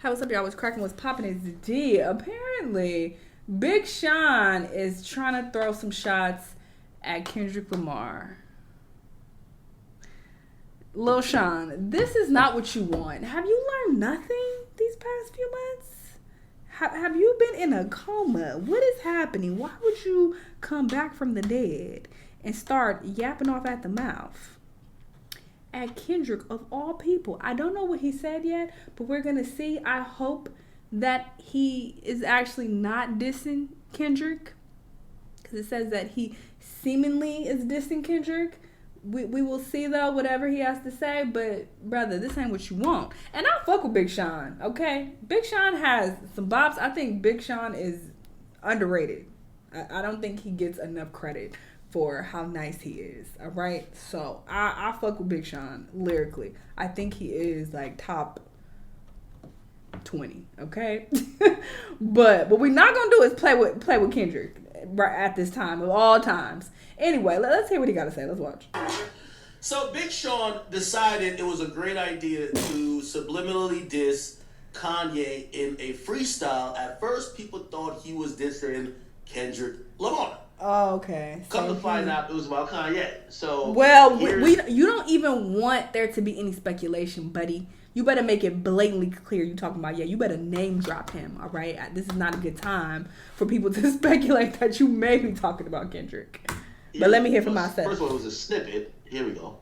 Hey, what's up, y'all? What's cracking? What's popping is D. Apparently, Big Sean is trying to throw some shots at Kendrick Lamar. Lil Sean, this is not what you want. Have you learned nothing these past few months? Have you been in a coma? What is happening? Why would you come back from the dead and start yapping off at the mouth? At Kendrick, of all people. I don't know what he said yet, but we're going to see. I hope that he is actually not dissing Kendrick, because it says that he seemingly is dissing Kendrick. We will see, though, whatever he has to say, but, brother, this ain't what you want. And I fuck with Big Sean, okay? Big Sean has some bops. I think Big Sean is underrated. I don't think he gets enough credit for how nice he is, all right? So I fuck with Big Sean lyrically. I think he is like top 20, okay? but what we're not gonna do is play with Kendrick right at this time of all times. Anyway, let's hear what he got to say. Let's watch. So Big Sean decided it was a great idea to subliminally diss Kanye in a freestyle. At first, people thought he was dissing Kendrick Lamar. Oh, okay. Come to find out, it was about Kanye. So, well, you don't even want there to be any speculation, buddy. You better make it blatantly clear you talking about, you better name drop him, all right? This is not a good time for people to speculate that you may be talking about Kendrick. But let me hear from myself. First of all, it was a snippet. Here we go.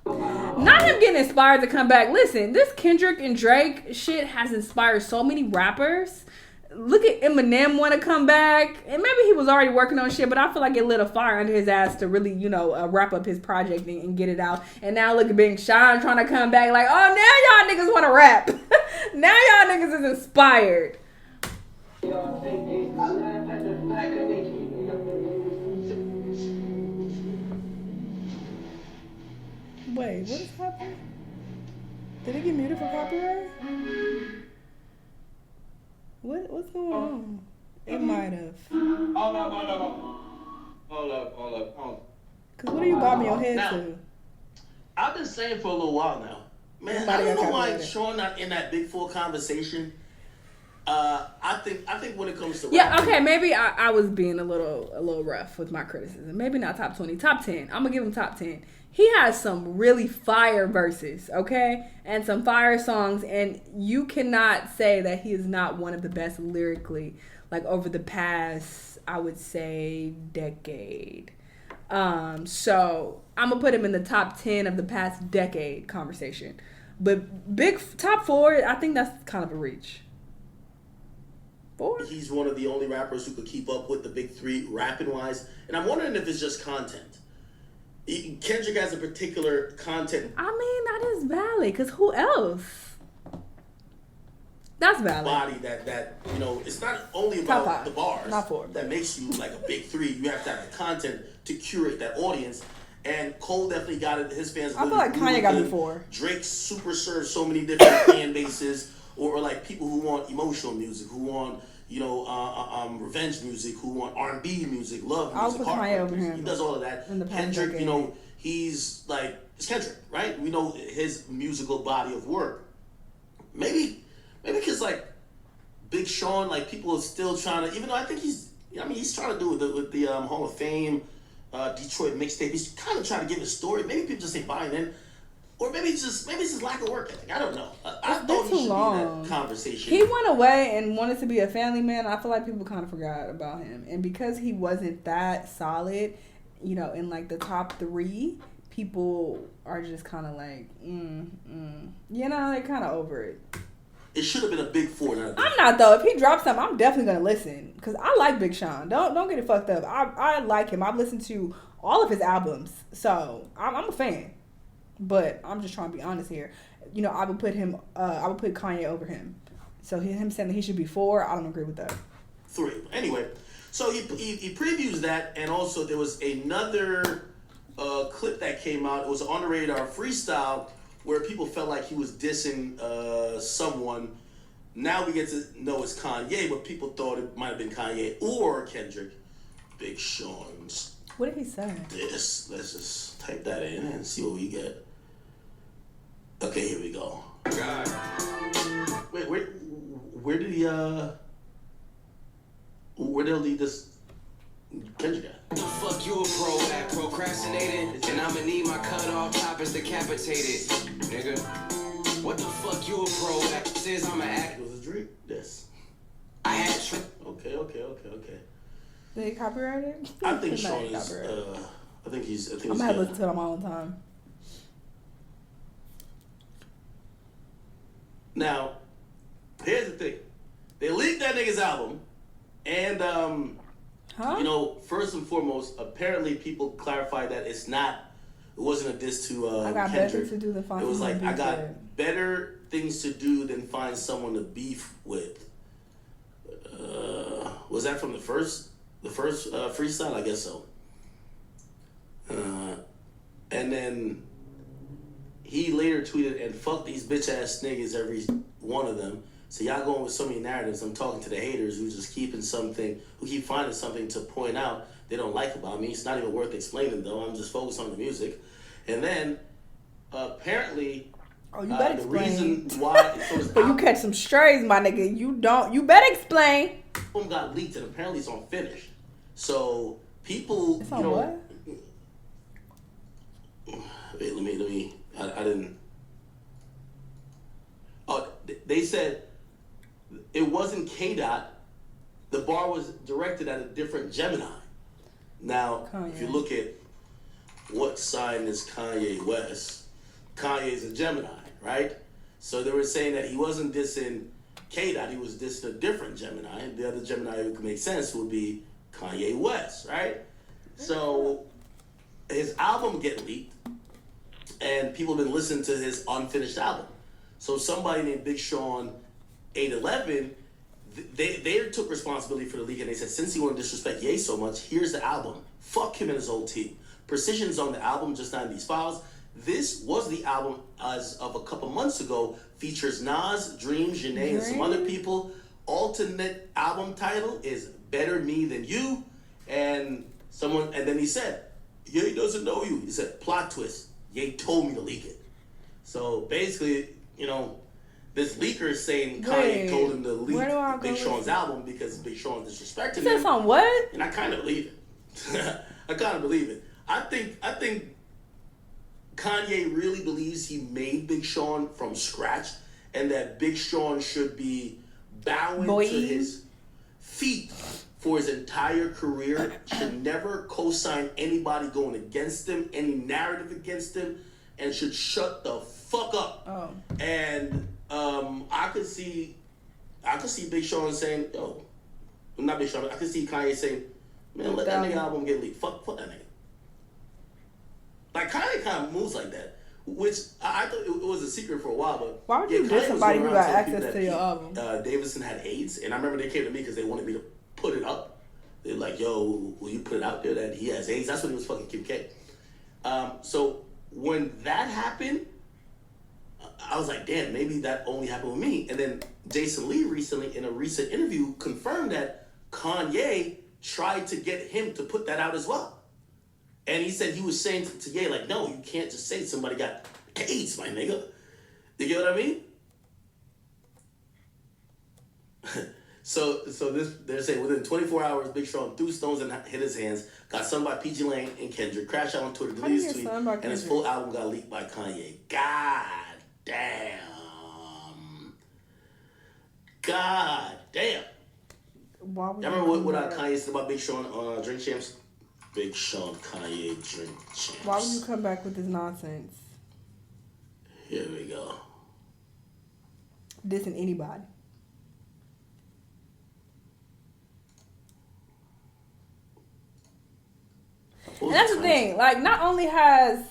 Not him getting inspired to come back. Listen, this Kendrick and Drake shit has inspired so many rappers. Look at Eminem want to come back, and maybe he was already working on shit, but I feel like it lit a fire under his ass to really, wrap up his project and get it out. And now look at Big Sean trying to come back like, oh, now y'all niggas want to rap. Now y'all niggas is inspired. Wait, what is happening? Did it get muted for copyright? What's going on? It might have. Hold up. Cause what are you bobbing your head now, to? I've been saying for a little while now, man. I don't know why Sean not in that Big Four conversation. I think when it comes to okay, maybe I was being a little rough with my criticism. Maybe not top 20, top 10. I'm gonna give him top 10. He has some really fire verses, okay? And some fire songs, and you cannot say that he is not one of the best lyrically, like over the past, I would say, decade. So I'm gonna put him in the top 10 of the past decade conversation. But big top 4, I think that's kind of a reach. 4? He's one of the only rappers who could keep up with the big three rapping wise, and I'm wondering if it's just content. Kendrick has a particular content. I mean, that is valid, because who else? That's valid. Body that it's not only about the bars not 4, that makes you like a big three. You have to have the content to curate that audience. And Cole definitely got it. His fans. I feel like Kanye got me 4. Drake super serves so many different fan bases, or like people who want emotional music, who want revenge music, who want R&B music, love music. I'll put Kanye over him. He does all of that. Kendrick, he's like, it's Kendrick, right? We know his musical body of work. Maybe because like Big Sean, like people are still trying to, even though I think he's trying to do it with the Hall of Fame Detroit mixtape. He's kind of trying to give a story. Maybe people just ain't buying in. Or maybe it's just lack of work ethic. I don't know. I thought he should be in that conversation. He went away and wanted to be a family man. I feel like people kind of forgot about him. And because he wasn't that solid, in like the top 3, people are just kind of like, they're kind of over it. It should have been a big 4. I'm not, though. If he drops something, I'm definitely going to listen. Because I like Big Sean. Don't get it fucked up. I like him. I've listened to all of his albums. So I'm a fan. But I'm just trying to be honest here. I would put Kanye over him. So him saying that he should be 4, I don't agree with that. 3. Anyway, so he previews that, and also there was another clip that came out. It was on the radar freestyle where people felt like he was dissing someone. Now we get to know it's Kanye, but people thought it might have been Kanye or Kendrick. Big Sean's. What did he say? Let's just type that in and see what we get. Okay, here we go. God. Wait, where did he where did he lead this Kendrick at? The fuck you a pro at procrastinating, and I'ma need my cut off toppers decapitated, nigga. What the fuck you a pro at? Says I'm an act. Was it Drake? Yes. I had Okay. They copyrighted? I think Sean is. I think he's. I'm gonna have to listen to it on my own time. Now, here's the thing: they leaked that nigga's album, and you know, first and foremost, apparently people clarified that it wasn't a diss to I got Kendrick. better to do than find it was like, I got with. better things to do than find someone to beef with. Was that from the first freestyle? I guess so. And then he later tweeted, and fuck these bitch ass niggas, every one of them. So y'all going with so many narratives. I'm talking to the haters who keep finding something to point out they don't like about me. It's not even worth explaining though. I'm just focused on the music. And then apparently you better the explain. reason why But you catch some strays, my nigga. You better explain. Album got leaked and apparently it's unfinished. So people, it's on what? Wait, let me. I didn't. Oh, they said it wasn't K-Dot. The bar was directed at a different Gemini. Now, if you look at what sign is Kanye West, Kanye's a Gemini, right? So they were saying that he wasn't dissing K-Dot, he was dissing a different Gemini. The other Gemini who could make sense would be Kanye West, right? So his album get leaked, and people have been listening to his unfinished album. So somebody named Big Sean 811, they took responsibility for the leak, and they said, since he wanted to disrespect Ye so much, here's the album. Fuck him and his whole team. Precision's on the album, just not in these files. This was the album as of a couple months ago. Features Nas, Dream, Janae, and some other people. Alternate album title is Better Me Than You. And then he said, Ye doesn't know you. He said, plot twist. Ye told me to leak it. So basically, you know, this leaker is saying Kanye told him to leak Big Sean's album because Big Sean disrespected him. That's on what? And I kind of believe it. I think Kanye really believes he made Big Sean from scratch, and that Big Sean should be bowing to his feet for his entire career, should never co-sign anybody going against him, any narrative against him, and should shut the fuck up. Oh. And I could see Big Sean saying, not Big Sean, I could see Kanye saying, man, let that nigga album get leaked. Fuck that nigga. Like, Kanye kind of moves like that, which I thought it was a secret for a while, but why would you diss somebody who got access to your album? Davidson had AIDS, and I remember they came to me because they wanted me to put it up. They're like, yo, will you put it out there that he has AIDS? That's when he was fucking Kim K. So when that happened, I was like, damn, maybe that only happened with me. And then Jason Lee recently, in a recent interview, confirmed that Kanye tried to get him to put that out as well. And he said he was saying to Ye, like, no, you can't just say somebody got AIDS, my nigga. You get what I mean? So they're saying within 24 hours, Big Sean threw stones and hit his hands, got sung by PG Lane and Kendrick, crashed out on Twitter, deleted his tweet, and his full album got leaked by Kanye. God damn. Y'all remember what Kanye said about Big Sean on Drink Champs? Big Sean, Kanye, Drink Champs. Why would you come back with this nonsense? Here we go. Dissing anybody. And that's the thing. Like, not only has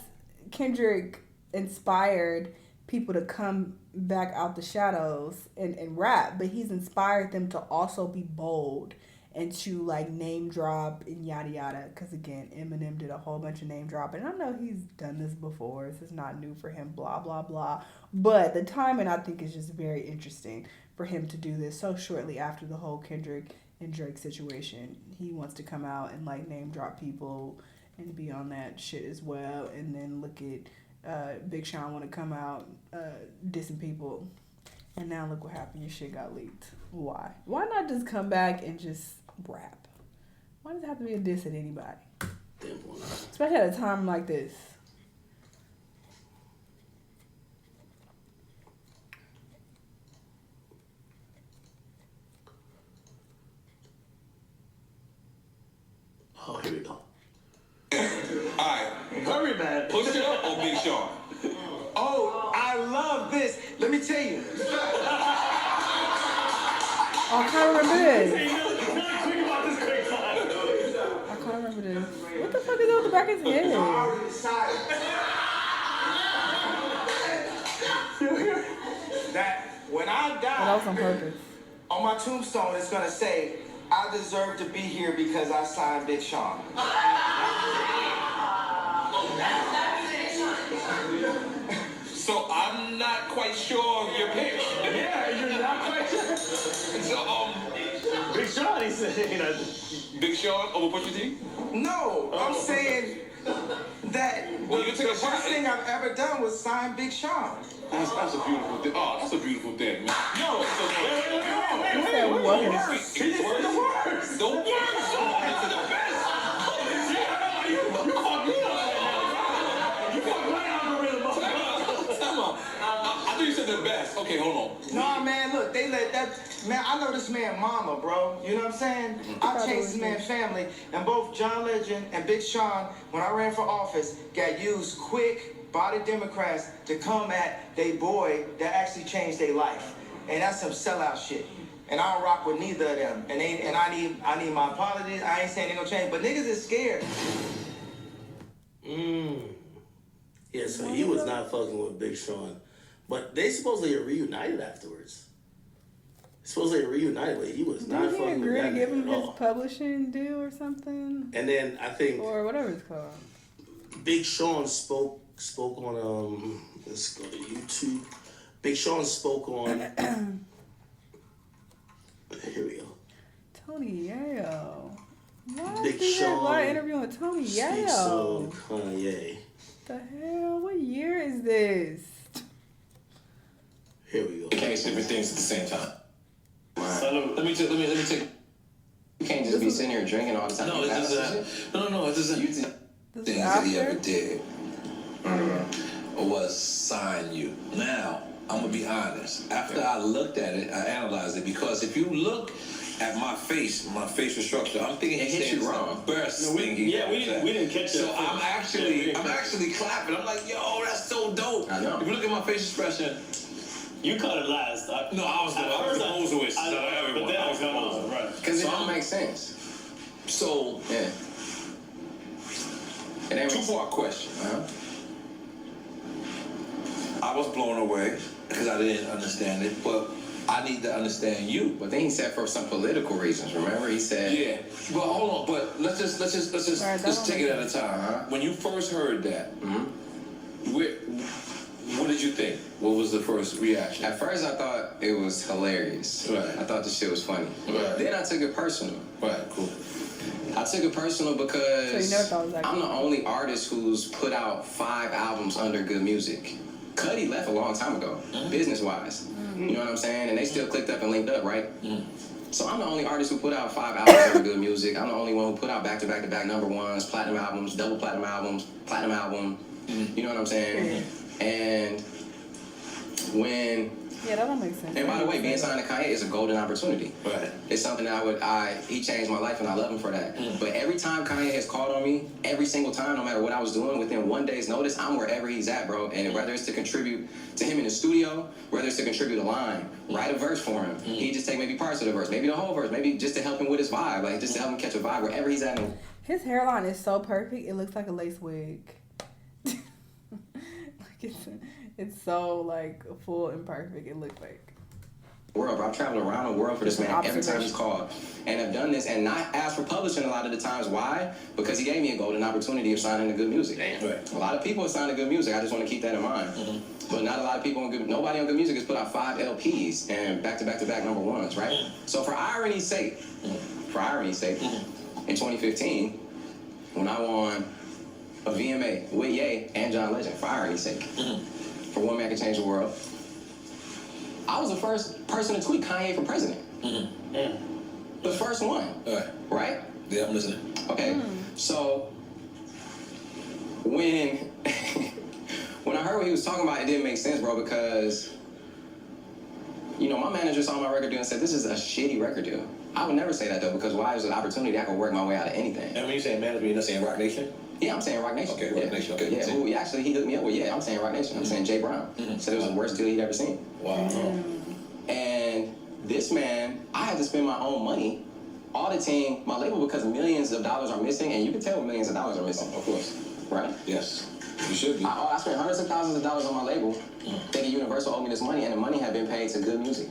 Kendrick inspired people to come back out the shadows and rap, but he's inspired them to also be bold and to, like, name drop and yada yada. Because, again, Eminem did a whole bunch of name dropping. And I know he's done this before. This is not new for him, blah, blah, blah. But the timing, I think, is just very interesting for him to do this so shortly after the whole Kendrick and Drake situation. He wants to come out and, like, name drop people and be on that shit as well. And then look at Big Sean want to come out dissing people. And now look what happened. Your shit got leaked. Why? Why not just come back and just rap? Why does it have to be a diss at anybody? Especially at a time like this. Oh, here we go. Alright. Hurry, man. Push it up or Big Sean? Oh, I love this. Let me tell you. Oh, I can't remember this. I can't remember this. What the fuck is on the back of his head? That when I die, That was on purpose. on my tombstone, it's gonna say, I deserve to be here because I signed Big Sean. So I'm not quite sure of your pick. Yeah, you're not quite sure. So, Big Sean, he said, Big Sean over Pusha T? No, I'm saying that the first thing I've ever done was sign Big Sean. That's a beautiful thing. Oh, that's a beautiful thing, man. No, He said what? The worst. The worst. The best. You fucked me up. You fucked my algorithm up. Come on. I thought you said the best. Okay, hold on. Nah, man, look, they let that. Man, I know this man mama, bro. You know what I'm saying? I changed this man's family, and both John Legend and Big Sean, when I ran for office, got used quick body Democrats to come at they boy that actually changed their life. And that's some sellout shit. And I don't rock with neither of them. And I need my apologies. I ain't saying they gonna change, but niggas is scared. Yeah, so he was not fucking with Big Sean. But they supposedly reunited afterwards. Supposedly reunited, but he was not fucking with that. Did he agree to give him at his all. publishing deal or something? And then I think Or whatever it's called. Big Sean spoke on let's go to YouTube. Big Sean spoke on here we go. Tony Yayo. Why Big is he Sean why interviewing with Tony speaks Yayo? on Kanye. The hell? What year is this? Here we go. You can't say different things at the same time. So Let me take. You can't just be sitting here drinking all the time. No, it doesn't. No, it doesn't. This is Things that he after? ever did was sign you. Now, I'm gonna be honest. After I looked at it, I analyzed it because if you look at my facial structure, I'm thinking It hit said you wrong. the best No, we- thing he yeah, we ever didn't- said. we didn't catch that. So I'm actually clapping. I'm like, yo, that's so dope. I know. If you look at my facial expression, you caught it last. I was the poserist. But then I was going on, right. Because it So don't make sense. so Yeah. It ain't two-part question. Uh-huh. I was blown away because I didn't understand it, but I need to understand you. But then he said for some political reasons. Remember, he said, Yeah, but hold on. But let's just Right, that let's one take it at a time. Uh-huh. When you first heard that, Mm-hmm. what did you think? What was the first reaction? At first, I thought it was hilarious. Right. I thought the shit was funny. Right. Then I took it personal. Right, cool. I took it personal because So you never thought it was that I'm cool? the only artist who's put out 5 albums under Good Music. Cudi left a long time ago, business-wise. You know what I'm saying? And they still clicked up and linked up, right? So I'm the only artist who put out 5 albums under Good Music. I'm the only one who put out back-to-back-to-back number ones, platinum albums, double platinum albums, platinum album. You know what I'm saying? And when... Yeah, that don't make sense. And by the way, being signed to Kanye is a golden opportunity. Right. It's something that he changed my life and I love him for that. But every time Kanye has called on me, every single time, no matter what I was doing, within 1 day's notice, I'm wherever he's at, bro. And whether it's to contribute to him in the studio, whether it's to contribute a line, write a verse for him. He just take maybe parts of the verse, maybe the whole verse, maybe just to help him with his vibe, like just to help him catch a vibe wherever he's at. His hairline is so perfect, it looks like a lace wig. Like it's so like full and perfect, it looks like. World, bro. I've traveled around the world for this man every time he's called. And I've done this and not asked for publishing a lot of the times. Why? Because he gave me a golden opportunity of signing to Good Music. Right. A lot of people have signed to Good Music. I just want to keep that in mind. But not a lot of people nobody on Good Music has put out 5 LPs and back-to-back-to-back number ones, right? So for irony's sake, in 2015, when I won a VMA with Ye and John Legend, for irony's sake, for One Man Can Change the World, I was the first person to tweet Kanye for president. The first one. All right. Right? Yeah, I'm listening. Okay. So when when I heard what he was talking about, it didn't make sense, bro, because you know, my manager saw my record deal and said, this is a shitty record deal. I would never say that, though, because why is an opportunity I can work my way out of anything? And when you saying manager, you're not saying Rock Nation? Yeah, I'm saying Rock Nation. Okay, Rock Nation. Okay. Yeah, who actually he hooked me up with. Yeah, I'm saying Rock Nation. I'm saying Jay Brown. Said it was the worst deal he'd ever seen. Wow. And this man, I had to spend my own money auditing my label because millions of dollars are missing, and you can tell millions of dollars are missing. Of course. Right? Yes. You should be. I spent hundreds of thousands of dollars on my label, thinking Universal owed me this money, and the money had been paid to good music.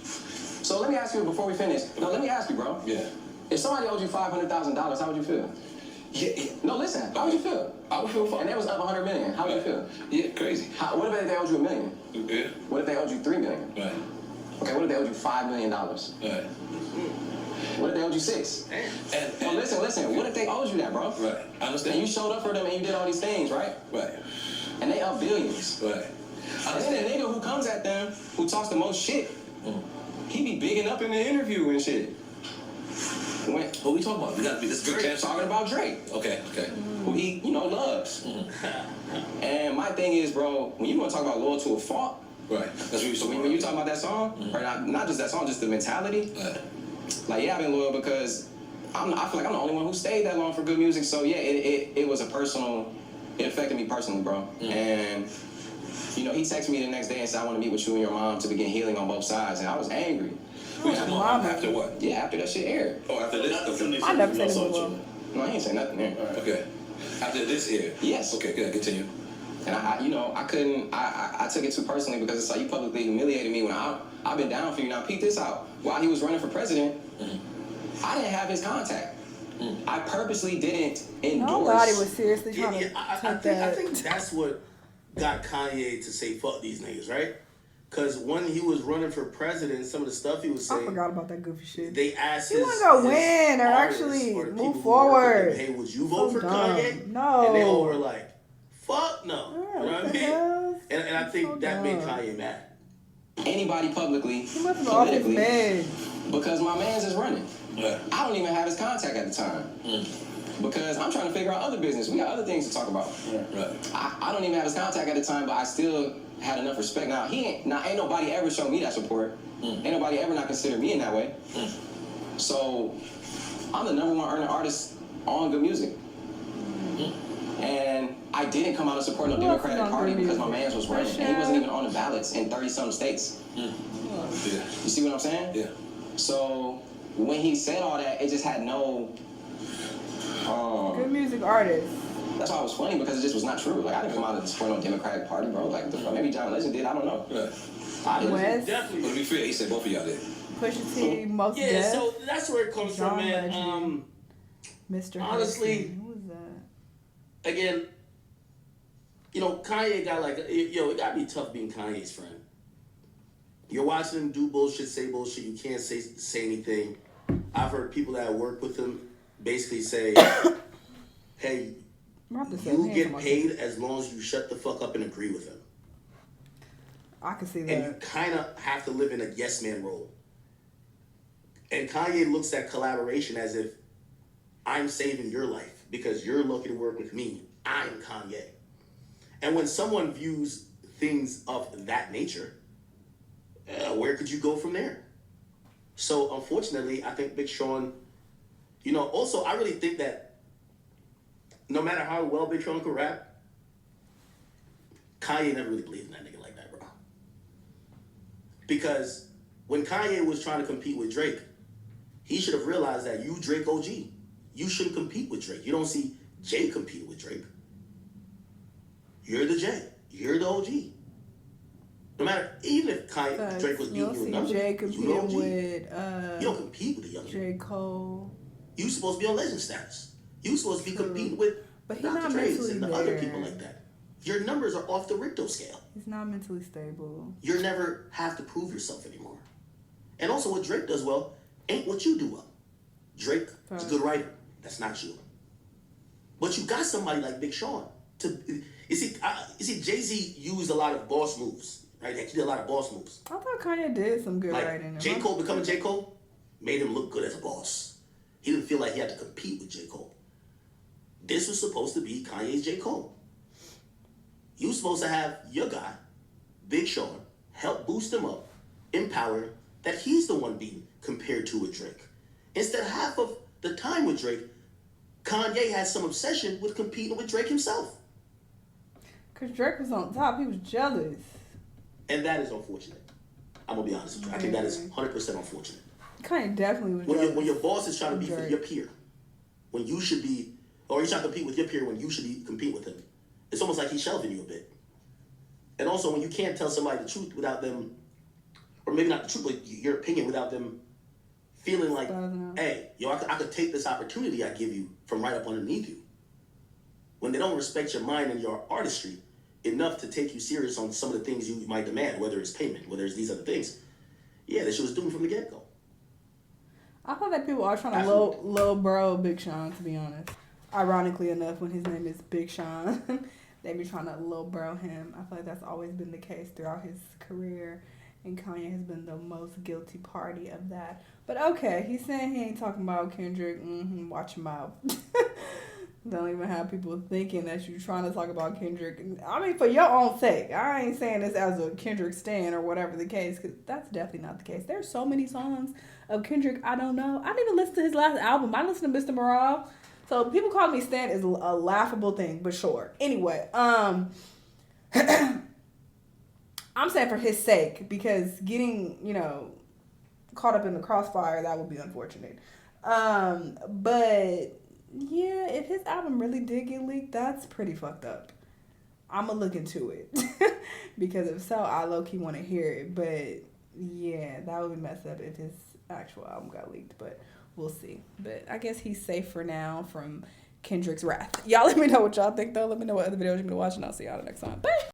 So let me ask you before we finish. No, let me ask you, bro. Yeah. If somebody owed you $500,000, how would you feel? Yeah. No, listen. How would you feel? I would feel fine. And they was up 100 million. How would you feel? Yeah, crazy. What if they owed you $1 million? Yeah. What if they owed you $3 million? Right. Okay, what if they owed you $5 million? Right. What if they owed you $6 million? And Listen. What if they owed you that, bro? Right. I understand. And you showed up for them and you did all these things, right? Right. And they up billions. Right. And then the nigga who comes at them, who talks the most shit, he be bigging up in the interview and shit. What we talking about? We gotta be this good chance. Talking about Drake. Okay. Who he, loves. And my thing is, bro, when you want to talk about loyal to a fault, Right. That's what you so when you talk about that song, or not just that song, just the mentality, like, yeah, I've been loyal because I feel like I'm the only one who stayed that long for good music. So yeah, it was it affected me personally, bro. And he texted me the next day and said, I want to meet with you and your mom to begin healing on both sides. And I was angry. After what? Yeah, after that shit aired. Oh, after this? I never said it before. No, he ain't say nothing there. Okay. After this aired? Yes. Okay, good. Continue. And I took it too personally because it's like you publicly humiliated me when I've been down for you. Now, peep this out. While he was running for president, I didn't have his contact. I purposely didn't endorse. Nobody was seriously trying to I think that's what got Kanye to say fuck these niggas, right? Because when he was running for president, some of the stuff he was saying, I forgot about that goofy shit. they asked He wasn't gonna win or actually move forward. Hey, would you vote for Kanye? No. And they all were like, fuck no. Yeah, You know what I mean? And I think that made Kanye mad. Anybody publicly, He must have off his politically, meds. because my man's is running. Yeah. I don't even have his contact at the time. Because I'm trying to figure out other business. We got other things to talk about. Right. I don't even have his contact at the time, but I still had enough respect. Now ain't nobody ever shown me that support. Ain't nobody ever not considered me in that way. So I'm the #1 earning artist on good music. And I didn't come out and support no Democratic Party because my man was running. And he wasn't even on the ballots in 30-some states. Yeah. You see what I'm saying? Yeah. So when he said all that, it just had no... Good music artist. That's why it was funny, because it just was not true. Like, I didn't come out and support no Democratic Party, bro. Like, the fuck? Maybe John Legend did. I don't know. Right. I didn't. West, But to be fair, he said both of y'all did. Pusha T, Most Yeah, Def, so that's where it comes John from, man. Legend. Mr. honestly, Hudson. Who was that? Again, Kanye got it gotta be tough being Kanye's friend. You're watching him do bullshit, say bullshit. You can't say anything. I've heard people that work with him basically say, "Hey, you get paid as long as you shut the fuck up and agree with him." I can see that. And you kind of have to live in a yes man role. And Kanye looks at collaboration as if I'm saving your life because you're looking to work with me. I'm Kanye. And when someone views things of that nature, where could you go from there? So unfortunately, I think Big Sean, also I really think that no matter how well Big Sean could rap, Kanye never really believed in that nigga like that, bro. Because when Kanye was trying to compete with Drake, he should have realized that you Drake OG. You shouldn't compete with Drake. You don't see Jay competing with Drake. You're the Jay. You're the OG. No matter, even if Drake was beating you in numbers, Jay competing with you don't compete with the young J. Cole. You supposed to be on legend status. You supposed to be competing with But he's Dr. not Dre's mentally and the there. other people like that. Your numbers are off the Richter scale. He's not mentally stable. You never have to prove yourself anymore. And also what Drake does well ain't what you do well. Drake is a good writer. That's not you. But you got somebody like Big Sean. You see, Jay-Z used a lot of boss moves, right? Like, he did a lot of boss moves. I thought Kanye did some good Like, writing. J. Cole becoming J. Cole made him look good as a boss. He didn't feel like he had to compete with J. Cole. This was supposed to be Kanye's J. Cole. You were supposed to have your guy, Big Sean, help boost him up, empower him, that he's the one being compared to a Drake. Instead, half of the time with Drake, Kanye had some obsession with competing with Drake himself. Because Drake was on top. He was jealous. And that is unfortunate. I'm going to be honest with you. I think that is 100% unfortunate. Kanye definitely was jealous. When your boss is trying to be for your peer, when you should be, or you're trying to compete with your peer when you should be compete with him, it's almost like he's shelving you a bit. And also, when you can't tell somebody the truth without them, or maybe not the truth, but your opinion without them feeling like, hey, yo, I could take this opportunity I give you from right up underneath you. When they don't respect your mind and your artistry enough to take you serious on some of the things you might demand, whether it's payment, whether it's these other things, yeah, that shit was doomed from the get-go. I thought that people are trying to low bro Big Sean, to be honest. Ironically enough, when his name is Big Sean, they be trying to low bro him. I feel like that's always been the case throughout his career. And Kanye has been the most guilty party of that. But okay, he's saying he ain't talking about Kendrick. Watch him out. Don't even have people thinking that you're trying to talk about Kendrick. I mean, for your own sake. I ain't saying this as a Kendrick stan or whatever the case, because that's definitely not the case. There's so many songs of Kendrick I don't know. I didn't even listen to his last album. I listened to Mr. Morale. So people call me stan is a laughable thing, but sure. Anyway, I'm saying for his sake, because getting, caught up in the crossfire, that would be unfortunate. But yeah, if his album really did get leaked, that's pretty fucked up. I'm gonna look into it. Because if so, I low-key want to hear it. But yeah, that would be messed up if his actual album got leaked. But we'll see. But I guess he's safe for now from Kendrick's wrath. Y'all let me know what y'all think, though. Let me know what other videos you're going to watch, and I'll see y'all the next time. Bye!